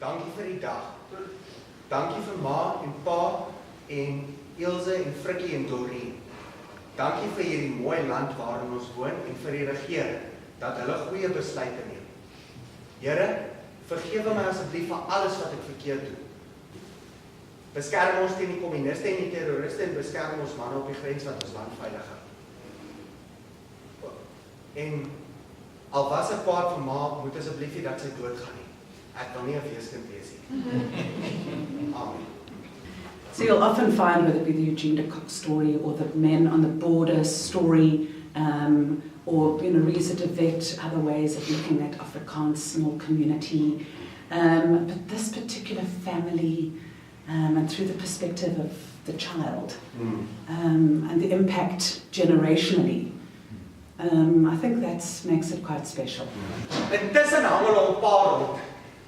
Dankie vir die dag. Dankie vir ma en pa en Ilse en Frikkie en Doreen. Dankie vir hierdie mooi land waarin ons woon en vir die regering dat hulle goeie besluite neem. Here, vergewe my asseblief vir alles wat ek verkeerd doen. Beskerm ons teen die kommuniste en die terroriste en beskerm ons manne op die grens wat ons land veilig hou. En al was 'n paar van ma, moet asseblief nie dat sy doodgaan nie. Ek wil nie 'n weeskind wees nie. Amen. So you'll often find, whether it be the Eugene de Kock story or the Men on the Border story, or Risa de Vet, other ways of looking at Afrikaans, small community, but this particular family, and through the perspective of the child, and the impact generationally, I think that makes it quite special. Intussen hang hulle op 'n paar rond.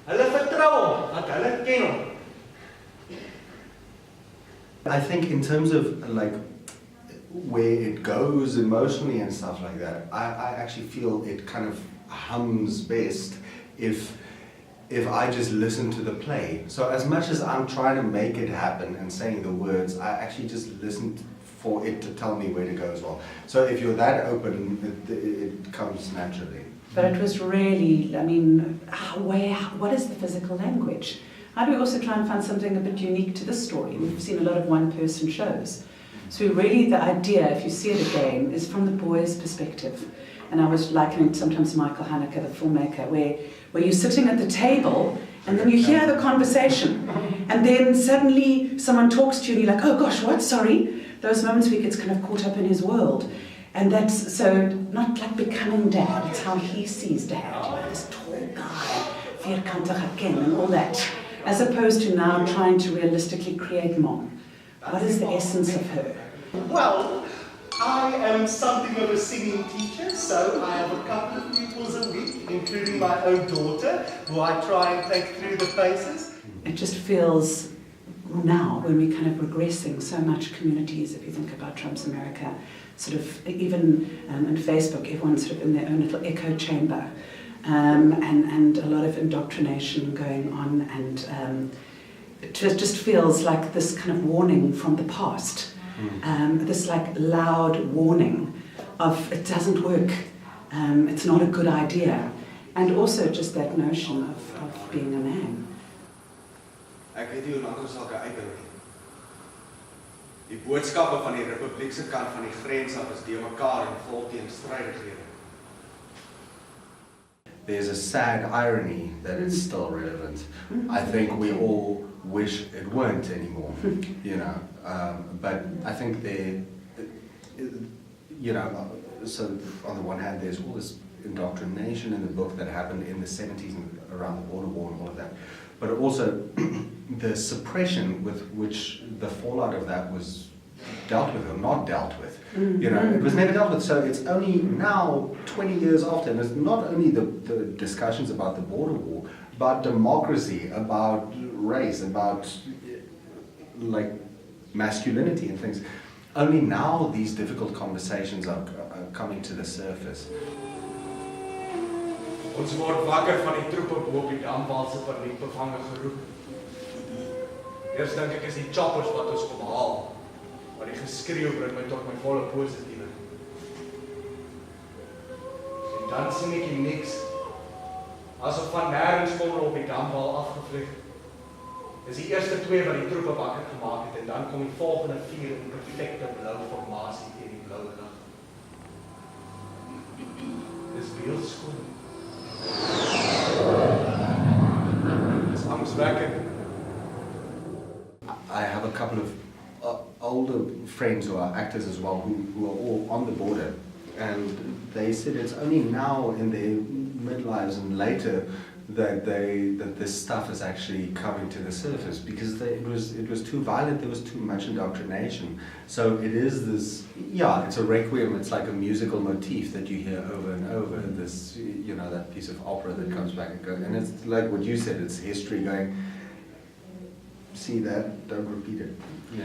Hulle vertrou hom, want hulle ken hom. I think in terms of like where it goes emotionally and stuff like that, I actually feel it kind of hums best if I just listen to the play. So as much as I'm trying to make it happen and saying the words, I actually just listen for it to tell me where to go as well. So if you're that open, it comes naturally. But it was really, I mean, what is the physical language? How do we also try and find something a bit unique to this story? We've seen a lot of one-person shows. So really the idea, if you see it again, is from the boy's perspective. And I was likening it sometimes to Michael Haneke, the filmmaker, where you're sitting at the table and then you hear the conversation. And then suddenly someone talks to you and you're like, oh gosh, what, sorry? Those moments where he gets kind of caught up in his world. And that's, so not like becoming dad, it's how he sees dad, this tall guy, vierkantig herken and all that. As opposed to now trying to realistically create mom. What is the essence of her? Well, I am something of a singing teacher, so I have a couple of pupils a week, including my own daughter, who I try and take through the paces. It just feels now, when we're kind of regressing so much communities, if you think about Trump's America, sort of even on Facebook, everyone's sort of in their own little echo chamber. And a lot of indoctrination going on, and it just feels like this kind of warning from the past, this like loud warning of it doesn't work, it's not a good idea, and also just that notion of being a man. Ek weet nie hoe lank ons sal kan uithou nie. Die boodskappe van die Republiekse kant van die grens af is de mekaar en vol teenstrydighede. There's a sad irony that it's still relevant. I think we all wish it weren't anymore, but I think so on the one hand there's all this indoctrination in the book that happened in the 70s and around the border war and all of that, but also the suppression with which the fallout of that was dealt with or not dealt with. It was never dealt with, so it's only now, 20 years after, and it's not only the discussions about the border war, about democracy, about race, about like masculinity and things. Only now these difficult conversations are coming to the surface. Ons word wakker van die troepe bo op die damwal se paniekbevange geroep. Eers dink ek is die choppers wat ons kom haal. Maar die geskreeu bring my tot my volle positiewe. En dan sien ek die niks. Asof van nêrens kom op die damwal afgevlieg. Dis die eerste 2 wat die troepe wakker gemaak het en dan kom die volgende 4 in perfekte blou formasie teen die blou lig. Dis beeldskoon. Dis angswekkend. I have a couple of older friends who are actors as well, who are all on the border, and they said it's only now in their midlives and later that this stuff is actually coming to the surface, because it was too violent, there was too much indoctrination. So it is this, it's a requiem, it's like a musical motif that you hear over and over, this, that piece of opera that comes back and goes, and it's like what you said, it's history going, see that, don't repeat it. Yeah.